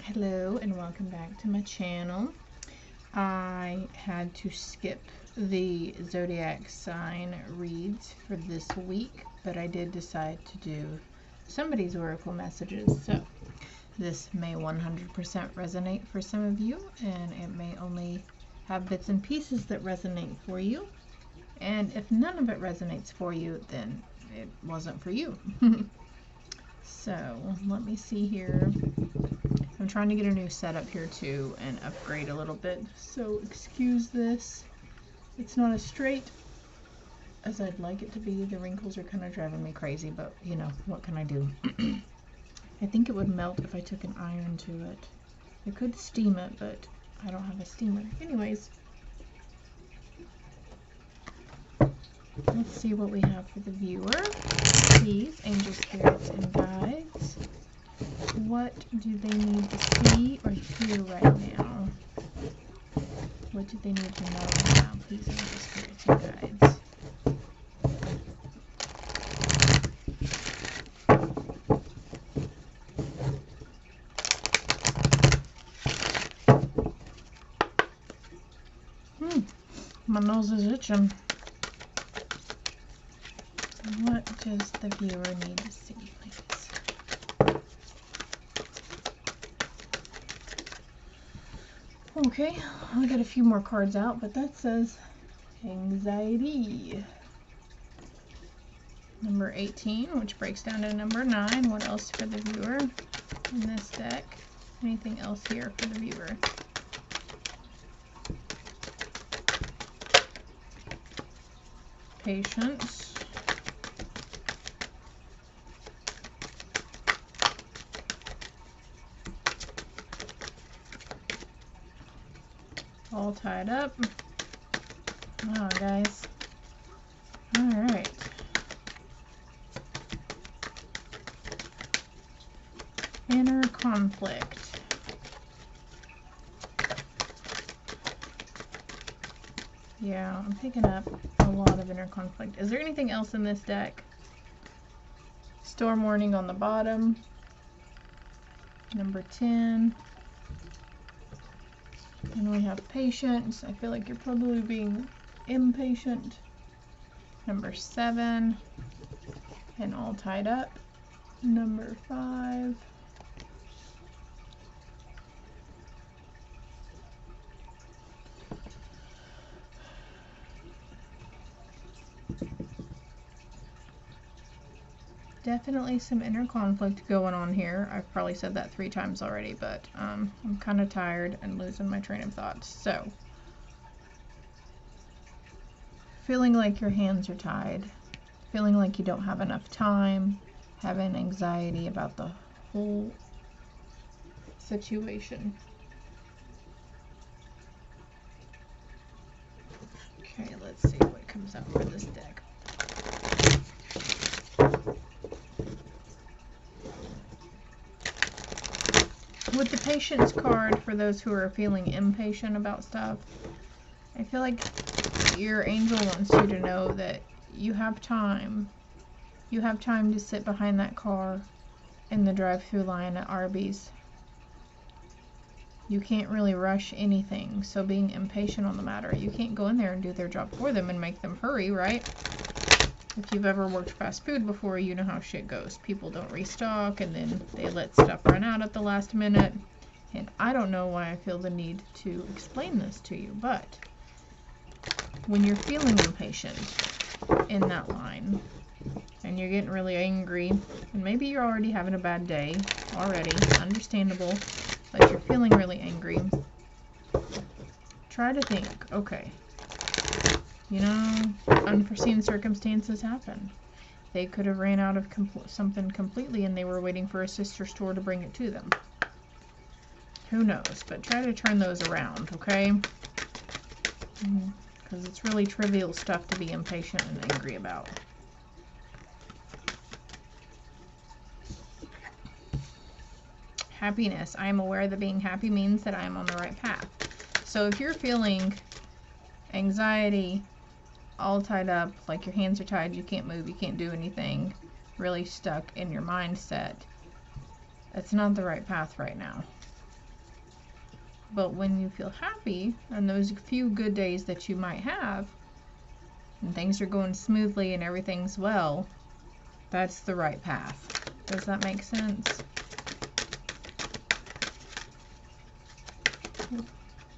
Hello and welcome back to my channel. I had to skip the zodiac sign reads for this week, but I did decide to do somebody's oracle messages, so this may 100% resonate for some of you, and it may only have bits and pieces that resonate for you, and if none of it resonates for you, then it wasn't for you. So let me see here. I'm trying to get a new setup here too and upgrade a little bit, so excuse this. It's not as straight as I'd like it to be. The wrinkles are kind of driving me crazy, but you know, what can I do? I think it would melt if I took an iron to it. I could steam it, but I don't have a steamer. Anyways, let's see what we have for the viewer. Please, angel spirits and guides. What do they need to see or hear right now? What do they need to know right now? Please, angel spirits and guides. My nose is itching. What does the viewer need to see, please? Okay, I'll get a few more cards out, but that says anxiety. Number 18, which breaks down to number 9. What else for the viewer in this deck? Anything else here for the viewer? Patience. All tied up. Wow, guys. Alright. Inner conflict. Yeah, I'm picking up a lot of inner conflict. Is there anything else in this deck? Storm warning on the bottom. Number 10. And we have patience. I feel like you're probably being impatient. Number 7. And all tied up. Number 5. Definitely some inner conflict going on here. I've probably said that 3 times already, but I'm kind of tired and losing my train of thoughts. So, feeling like your hands are tied, feeling like you don't have enough time, having anxiety about the whole situation. Okay, let's see what comes out for this deck. With the patience card, for those who are feeling impatient about stuff, I feel like your angel wants you to know that you have time. You have time to sit behind that car in the drive-thru line at Arby's. You can't really rush anything, so being impatient on the matter, you can't go in there and do their job for them and make them hurry, right? If you've ever worked fast food before, you know how shit goes. People don't restock, and then they let stuff run out at the last minute. And I don't know why I feel the need to explain this to you, but when you're feeling impatient in that line, and you're getting really angry, and maybe you're already having a bad day already, understandable, but you're feeling really angry, try to think, okay, you know, unforeseen circumstances happen. They could have ran out of something completely and they were waiting for a sister store to bring it to them. Who knows? But try to turn those around, okay? Because it's really trivial stuff to be impatient and angry about. Happiness. I am aware that being happy means that I am on the right path. So if you're feeling anxiety, all tied up, like your hands are tied, you can't move, you can't do anything, really stuck in your mindset, it's not the right path right now. But when you feel happy on those few good days that you might have, and things are going smoothly and everything's well, that's the right path. Does that make sense?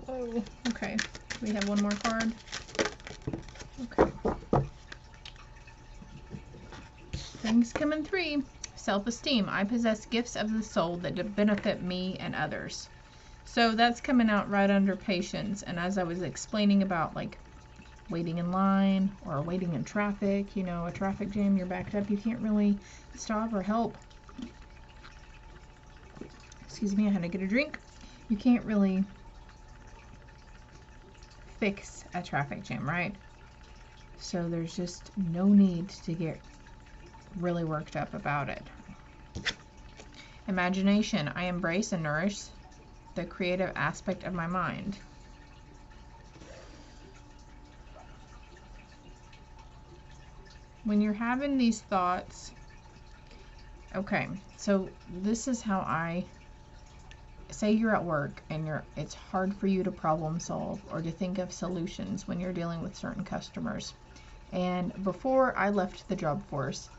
Whoa, okay. We have one more card. Okay. Things come in 3. Self-esteem. I possess gifts of the soul that benefit me and others. So that's coming out right under patience. And as I was explaining about like waiting in line or waiting in traffic, you know, a traffic jam, you're backed up, you can't really stop or help. Excuse me, I had to get a drink. You can't really fix a traffic jam, right? So there's just no need to get really worked up about it. Imagination. I embrace and nourish the creative aspect of my mind. When you're having these thoughts, okay, so this is how I say you're at work and it's hard for you to problem solve or to think of solutions when you're dealing with certain customers. And before I left the job force,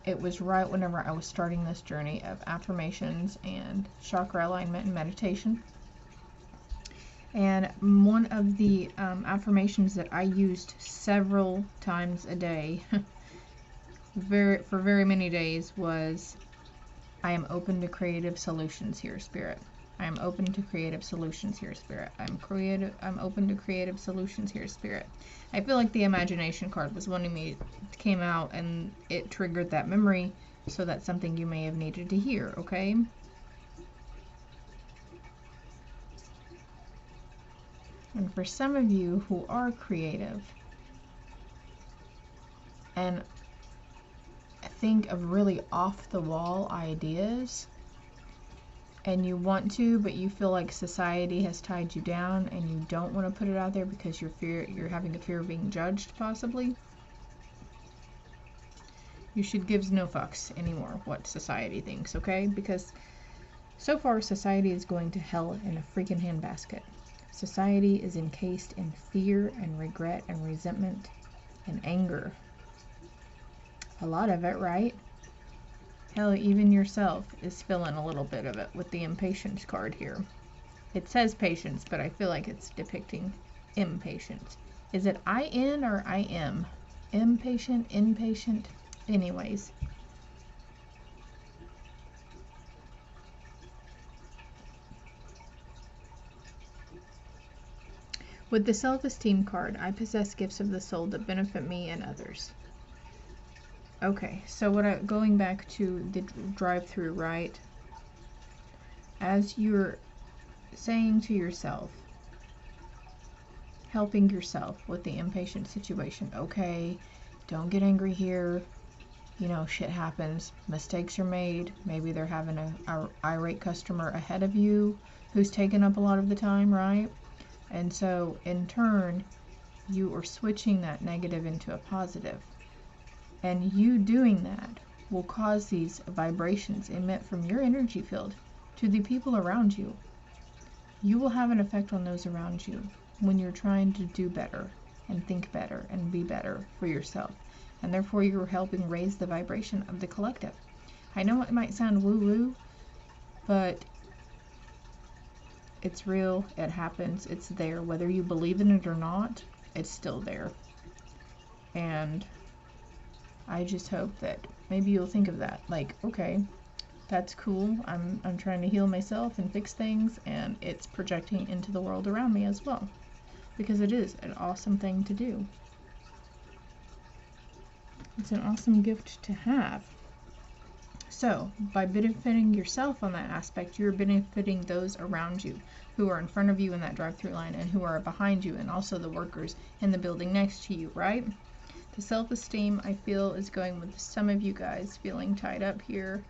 it was right whenever I was starting this journey of affirmations and chakra alignment and meditation. And one of the affirmations that I used several times a day for very many days was, I am open to creative solutions here, Spirit. I am open to creative solutions here, Spirit. I'm open to creative solutions here, Spirit. I feel like the imagination card was wanting me to came out and it triggered that memory, so that's something you may have needed to hear, okay? And for some of you who are creative and think of really off the wall ideas, and you want to, but you feel like society has tied you down and you don't want to put it out there because you're having a fear of being judged, possibly. You should give no fucks anymore what society thinks, okay? Because so far society is going to hell in a freaking handbasket. Society is encased in fear and regret and resentment and anger. A lot of it, right? Hell, even yourself is feeling a little bit of it with the impatience card here. It says patience, but I feel like it's depicting impatience. Is it I-N or I-M? Impatient, impatient? Anyways. With the self-esteem card, I possess gifts of the soul that benefit me and others. Okay, so going back to the drive-through, right? As you're saying to yourself, helping yourself with the impatient situation, okay, don't get angry here, you know, shit happens, mistakes are made, maybe they're having a irate customer ahead of you who's taken up a lot of the time, right? And so in turn, you are switching that negative into a positive. And you doing that will cause these vibrations emit from your energy field to the people around you. You will have an effect on those around you when you're trying to do better and think better and be better for yourself. And therefore you're helping raise the vibration of the collective. I know it might sound woo-woo, but it's real, it happens, it's there. Whether you believe in it or not, it's still there. And I just hope that maybe you'll think of that. Like, okay, that's cool. I'm trying to heal myself and fix things, and it's projecting into the world around me as well. Because it is an awesome thing to do. It's an awesome gift to have. So, by benefiting yourself on that aspect, you're benefiting those around you who are in front of you in that drive-through line and who are behind you, and also the workers in the building next to you, right? The self-esteem, I feel, is going with some of you guys feeling tied up here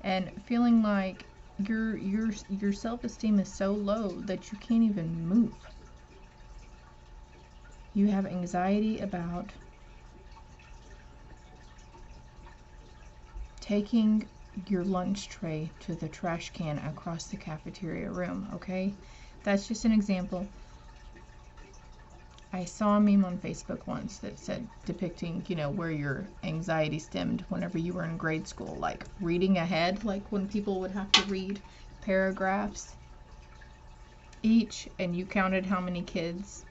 and feeling like your self-esteem is so low that you can't even move. You have anxiety about taking your lunch tray to the trash can across the cafeteria room, okay? That's just an example. I saw a meme on Facebook once that said, depicting, you know, where your anxiety stemmed whenever you were in grade school, like reading ahead, like when people would have to read paragraphs each, and you counted how many kids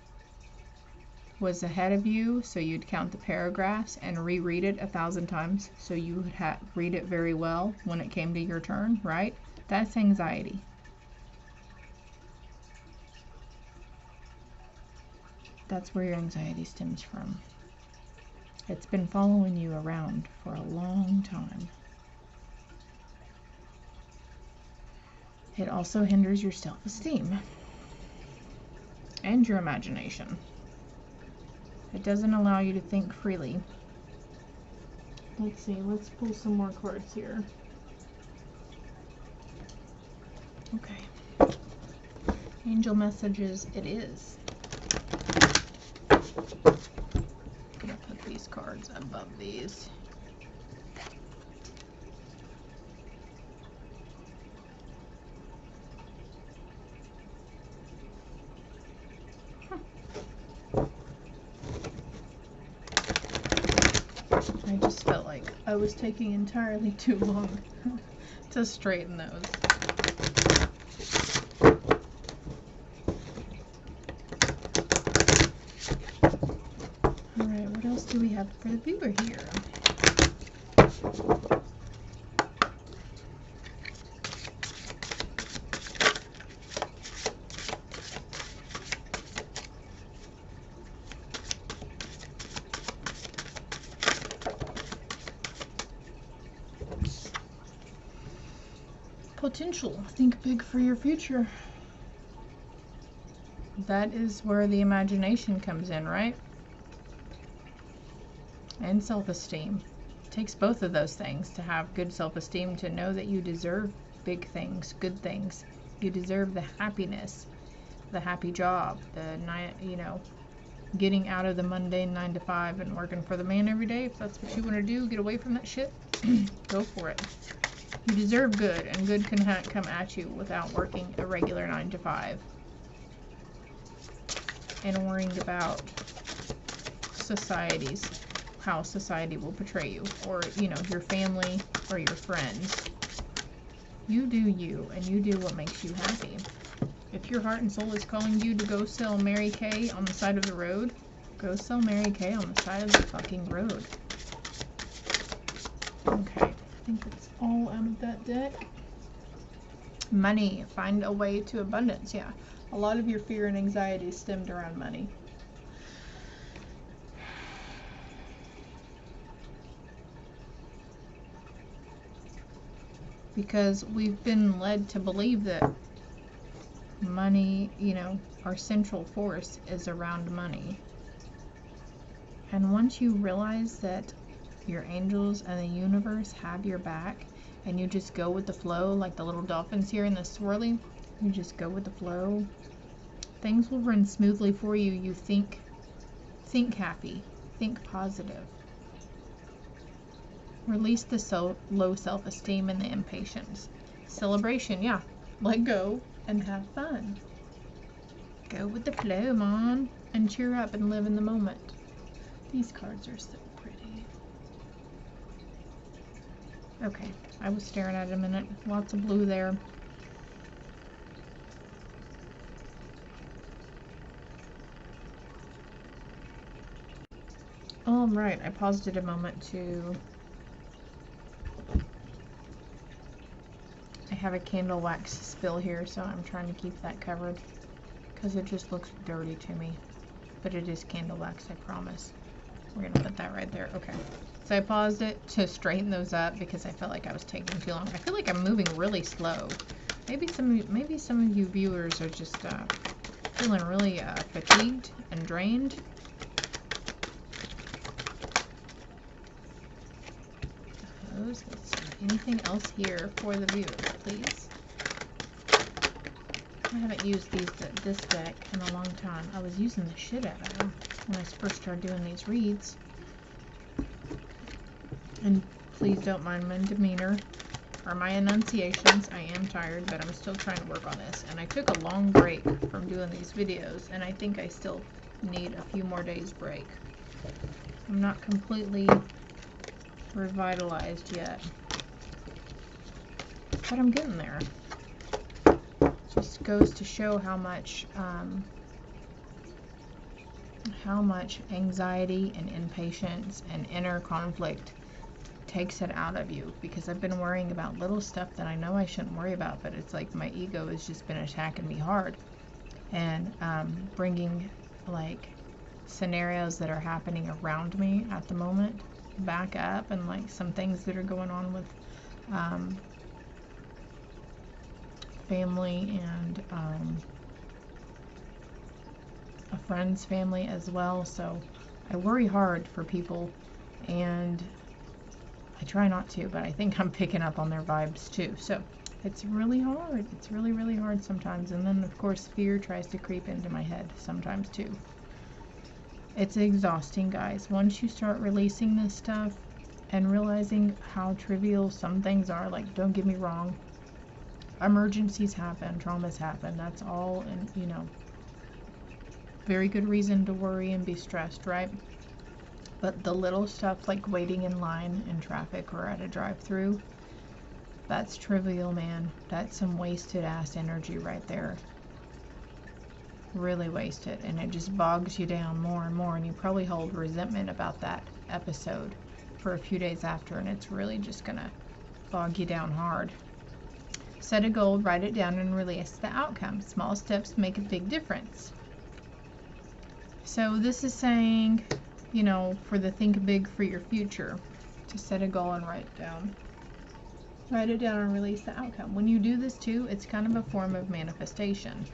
was ahead of you, so you'd count the paragraphs and reread it 1,000 times so you would read it very well when it came to your turn, right? That's anxiety. That's where your anxiety stems from. It's been following you around for a long time. It also hinders your self-esteem and your imagination. It doesn't allow you to think freely. Let's see, let's pull some more cards here. Okay. Angel messages it is. I'm gonna put these cards above these. I just felt like I was taking entirely too long to straighten those. Alright, what else do we have for the viewer here? Potential. Think big for your future. That is where the imagination comes in, right? And self-esteem. It takes both of those things to have good self-esteem, to know that you deserve big things, good things. You deserve the happiness, the happy job, you know, getting out of the mundane 9 to 5 and working for the man every day. If that's what you want to do, get away from that shit, go for it. You deserve good, and good can come at you without working a regular 9 to 5 and worrying about how society will portray you, or, you know, your family or your friends. You do you, and you do what makes you happy. If your heart and soul is calling you to go sell Mary Kay on the side of the road, go sell Mary Kay on the side of the fucking road. Okay, I think that's all out of that deck. Money. Find a way to abundance. Yeah, a lot of your fear and anxiety is stemmed around money. Because we've been led to believe that money, you know, our central force is around money. And once you realize that your angels and the universe have your back, and you just go with the flow, like the little dolphins here in the swirly, you just go with the flow, things will run smoothly for you. You think happy, think positive. Release the low self-esteem and the impatience. Celebration, yeah. Let go and have fun. Go with the flow, man, and cheer up and live in the moment. These cards are so pretty. Okay, I was staring at it a minute. Lots of blue there. All right, I paused it a moment to... I have a candle wax spill here, so I'm trying to keep that covered because it just looks dirty to me. But it is candle wax, I promise. We're gonna put that right there. Okay. So I paused it to straighten those up because I felt like I was taking too long. I feel like I'm moving really slow. Maybe some of you viewers are just feeling really fatigued and drained. Let's see. Anything else here for the viewers, please? I haven't used this deck in a long time. I was using the shit out of them when I first started doing these reads. And please don't mind my demeanor. are my enunciations. I am tired, but I'm still trying to work on this. And I took a long break from doing these videos, and I think I still need a few more days break. I'm not completely revitalized yet, but I'm getting there. Just goes to show how much anxiety and impatience and inner conflict takes it out of you, because I've been worrying about little stuff that I know I shouldn't worry about, but it's like my ego has just been attacking me hard, and bringing like scenarios that are happening around me at the moment back up, and like some things that are going on with family and a friend's family as well. So I worry hard for people, and I try not to, but I think I'm picking up on their vibes too. So it's really hard. It's really, really hard sometimes. And then, of course, fear tries to creep into my head sometimes too. It's exhausting, guys. Once you start releasing this stuff and realizing how trivial some things are, like, don't get me wrong, emergencies happen, traumas happen. That's all, and you know, very good reason to worry and be stressed, right? But the little stuff like waiting in line in traffic or at a drive-through, that's trivial, man. That's some wasted ass energy right there. Really wasted, and it just bogs you down more and more, and you probably hold resentment about that episode for a few days after, and it's really just gonna bog you down hard. Set a goal, write it down, and release the outcome. Small steps make a big difference. So this is saying, you know, for the think big for your future, to set a goal and write it down. Write it down and release the outcome. When you do this too, it's kind of a form of manifestation.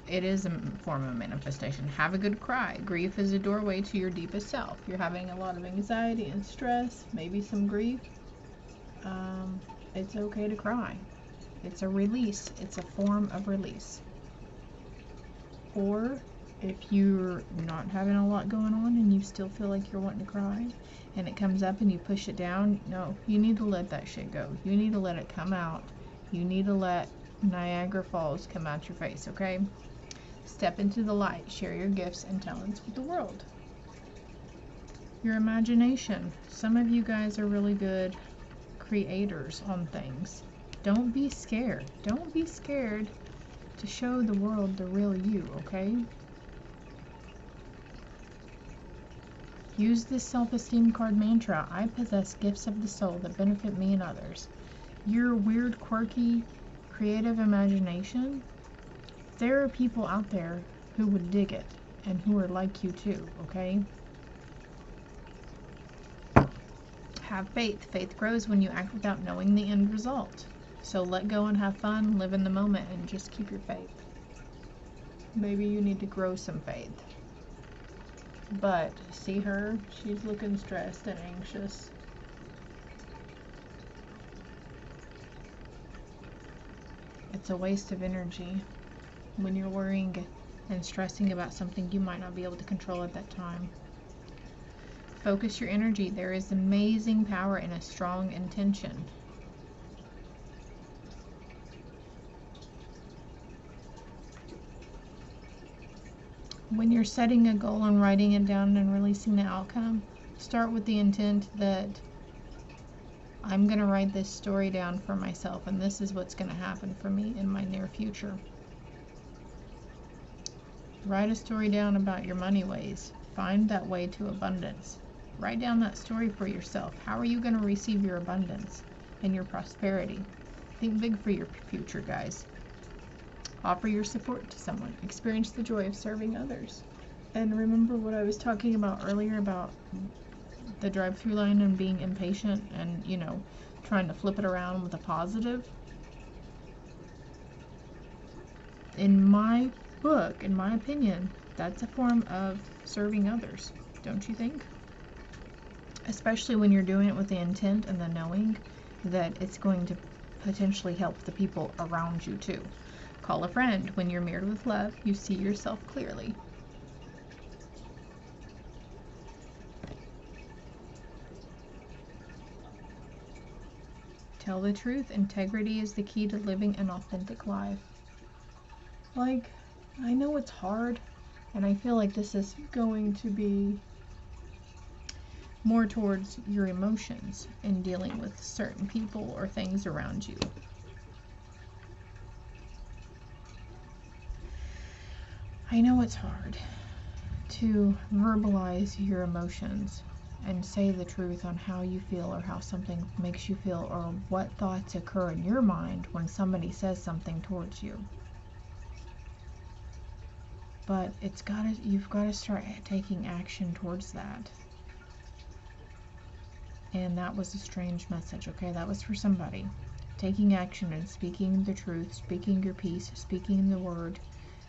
It is a form of manifestation. Have a good cry. Grief is a doorway to your deepest self. You're having a lot of anxiety and stress, maybe some grief. It's okay to cry. It's a release. It's a form of release. Or if you're not having a lot going on and you still feel like you're wanting to cry and it comes up and you push it down, no, you need to let that shit go. You need to let it come out. You need to let Niagara Falls come out your face, okay? Step into the light. Share your gifts and talents with the world. Your imagination. Some of you guys are really good creators on things. Don't be scared. Don't be scared to show the world the real you, okay? Use this self-esteem card mantra. I possess gifts of the soul that benefit me and others. Your weird, quirky, creative imagination, there are people out there who would dig it and who are like you too, okay? Have faith. Faith grows when you act without knowing the end result. So let go and have fun, live in the moment, and just keep your faith. Maybe you need to grow some faith. But see her? She's looking stressed and anxious. It's a waste of energy when you're worrying and stressing about something you might not be able to control at that time. Focus your energy. There is amazing power in a strong intention. When you're setting a goal and writing it down and releasing the outcome, start with the intent that I'm going to write this story down for myself, and this is what's going to happen for me in my near future. Write a story down about your money ways. Find that way to abundance. Write down that story for yourself. How are you going to receive your abundance and your prosperity? Think big for your future, guys. Offer your support to someone. Experience the joy of serving others. And remember what I was talking about earlier about the drive-through line and being impatient and, you know, trying to flip it around with a positive. In my book, in my opinion, that's a form of serving others, don't you think? Especially when you're doing it with the intent and the knowing that it's going to potentially help the people around you too. Call a friend. When you're mirrored with love, you see yourself clearly. Tell the truth. Integrity is the key to living an authentic life. Like, I know it's hard, and I feel like this is going to be more towards your emotions in dealing with certain people or things around you. I know it's hard to verbalize your emotions and say the truth on how you feel or how something makes you feel or what thoughts occur in your mind when somebody says something towards you. But you've got to start taking action towards that. And that was a strange message, okay? That was for somebody. Taking action and speaking the truth, speaking your piece, speaking the word.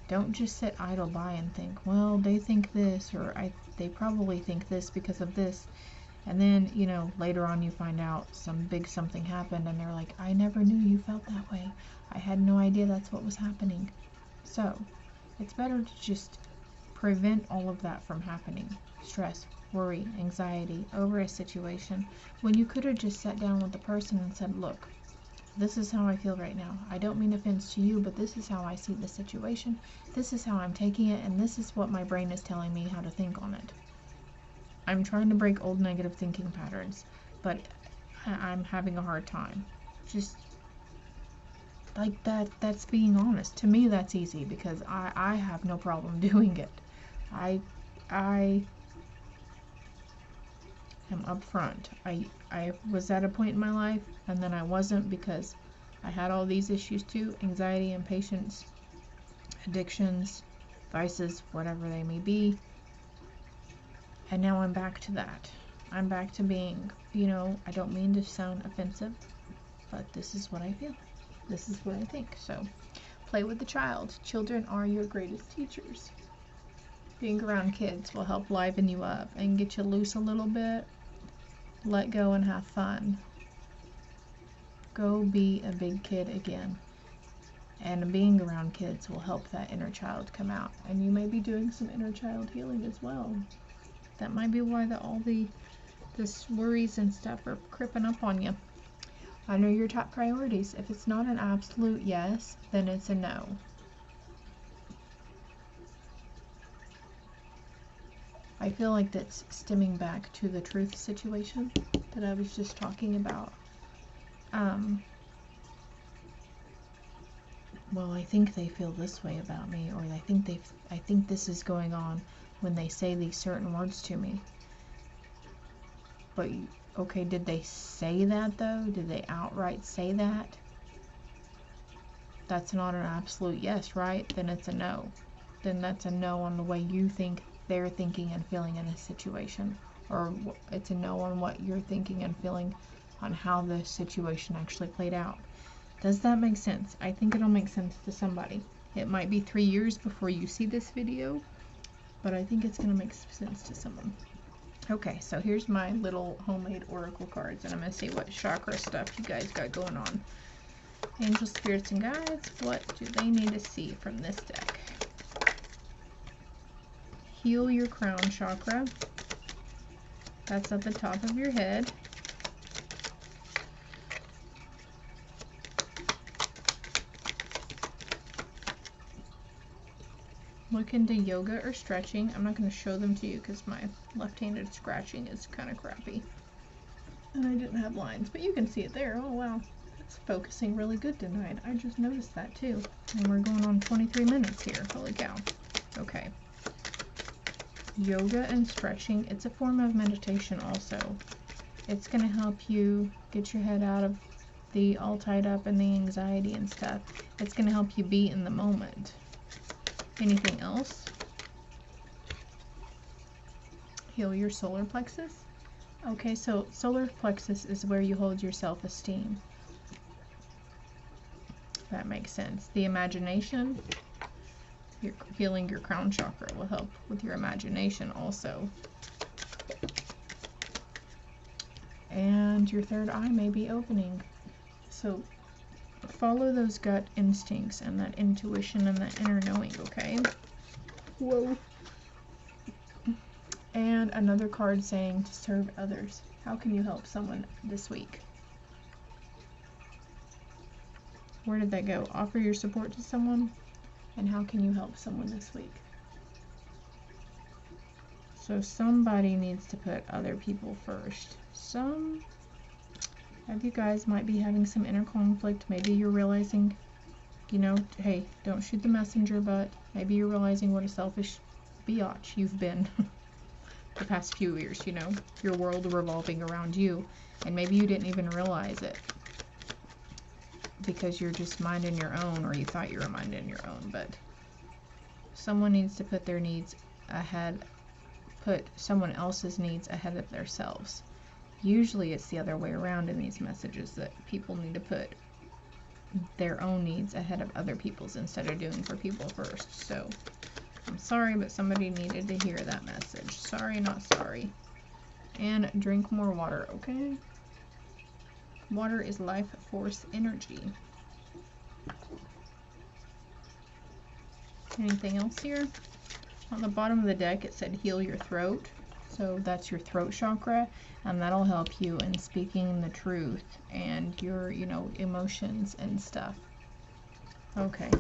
Don't just sit idle by and think, well, they think this, or they probably think this because of this. And then, you know, later on you find out some big something happened and they're like, I never knew you felt that way. I had no idea that's what was happening. So, it's better to just prevent all of that from happening. Stress, worry, anxiety over a situation, when you could have just sat down with the person and said, look, this is how I feel right now. I don't mean offense to you, but this is how I see the situation. This is how I'm taking it, and this is what my brain is telling me how to think on it. I'm trying to break old negative thinking patterns, but I'm having a hard time. Just like that's being honest. To me, that's easy because I have no problem doing it. I am upfront. I was at a point in my life and then I wasn't because I had all these issues too, anxiety, impatience, addictions, vices, whatever they may be. And now I'm back to that. I'm back to being, you know, I don't mean to sound offensive, but this is what I feel. This is what I think. So play with the child. Children are your greatest teachers. Being around kids will help liven you up and get you loose a little bit. Let go and have fun. Go be a big kid again. And being around kids will help that inner child come out. And you may be doing some inner child healing as well. That might be why this worries and stuff are creeping up on you. I know your top priorities. If it's not an absolute yes, then it's a no. I feel like that's stemming back to the truth situation that I was just talking about. Well, I think they feel this way about me, or I think this is going on when they say these certain words to me. But, okay, did they say that though? Did they outright say that? That's not an absolute yes, right? Then it's a no. Then that's a no on the way you think they're thinking and feeling in a situation. Or it's a no on what you're thinking and feeling on how the situation actually played out. Does that make sense? I think it'll make sense to somebody. It might be 3 years before you see this video, but I think it's going to make sense to someone. Okay, so here's my little homemade oracle cards, and I'm going to see what chakra stuff you guys got going on. Angel, spirits, and guides, what do they need to see from this deck? Heal your crown chakra. That's at the top of your head. Look into yoga or stretching. I'm not going to show them to you because my left-handed scratching is kind of crappy. And I didn't have lines, but you can see it there. Oh, wow. It's focusing really good tonight. I just noticed that, too. And we're going on 23 minutes here. Holy cow. Okay. Yoga and stretching. It's a form of meditation also. It's going to help you get your head out of the all tied up and the anxiety and stuff. It's going to help you be in the moment. Anything else? Heal your solar plexus. Okay, so solar plexus is where you hold your self-esteem. That makes sense. The imagination, healing your crown chakra will help with your imagination also. And your third eye may be opening. So follow those gut instincts and that intuition and that inner knowing, okay? Whoa. And another card saying to serve others. How can you help someone this week? Where did that go? Offer your support to someone, and how can you help someone this week? So somebody needs to put other people first. Some of you guys might be having some inner conflict. Maybe you're realizing, you know, hey, don't shoot the messenger, but maybe you're realizing what a selfish biatch you've been the past few years, you know, your world revolving around you, and maybe you didn't even realize it because you're just minding your own, or you thought you were minding your own. But someone needs to put their needs ahead, put someone else's needs ahead of themselves. Usually it's the other way around in these messages, that people need to put their own needs ahead of other people's instead of doing for people first. So I'm sorry, but somebody needed to hear that message. Sorry, not sorry. And drink more water, okay? Water is life force energy. Anything else here? On the bottom of the deck it said heal your throat. So that's your throat chakra, and that'll help you in speaking the truth and your, you know, emotions and stuff. Okay,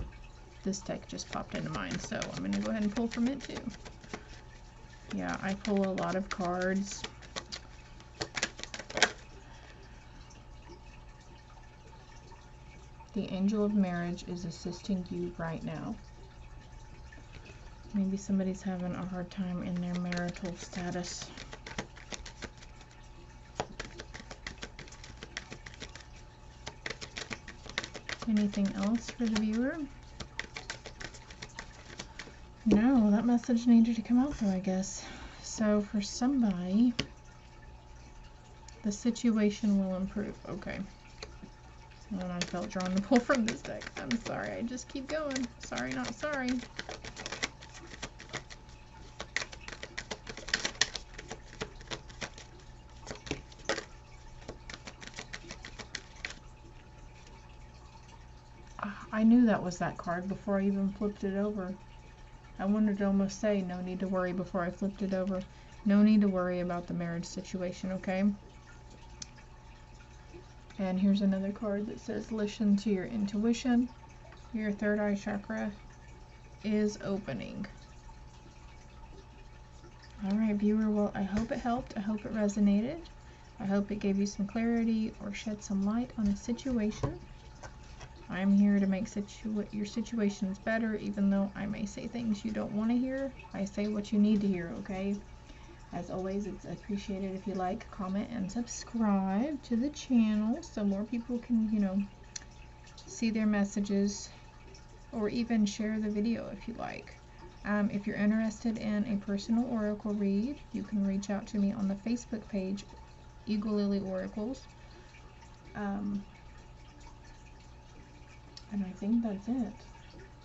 this deck just popped into mind, so I'm going to go ahead and pull from it too. Yeah, I pull a lot of cards. The Angel of Marriage is assisting you right now. Maybe somebody's having a hard time in their marital status. Anything else for the viewer? No, that message needed to come out though, I guess. So for somebody, the situation will improve. Okay. And I felt drawn to pull from this deck. I'm sorry, I just keep going. Sorry, not sorry. I knew that was that card before I even flipped it over. I wanted to almost say no need to worry before I flipped it over. No need to worry about the marriage situation, okay? And here's another card that says listen to your intuition. Your third eye chakra is opening. Alright, viewer, well, I hope it helped. I hope it resonated. I hope it gave you some clarity or shed some light on a situation. I'm here to make your situations better, even though I may say things you don't want to hear. I say what you need to hear, okay? As always, it's appreciated if you like, comment, and subscribe to the channel so more people can, you know, see their messages, or even share the video if you like. If you're interested in a personal oracle read, you can reach out to me on the Facebook page, Eagle Lily Oracles. And I think that's it.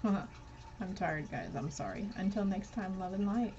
I'm tired, guys. I'm sorry. Until next time, love and light.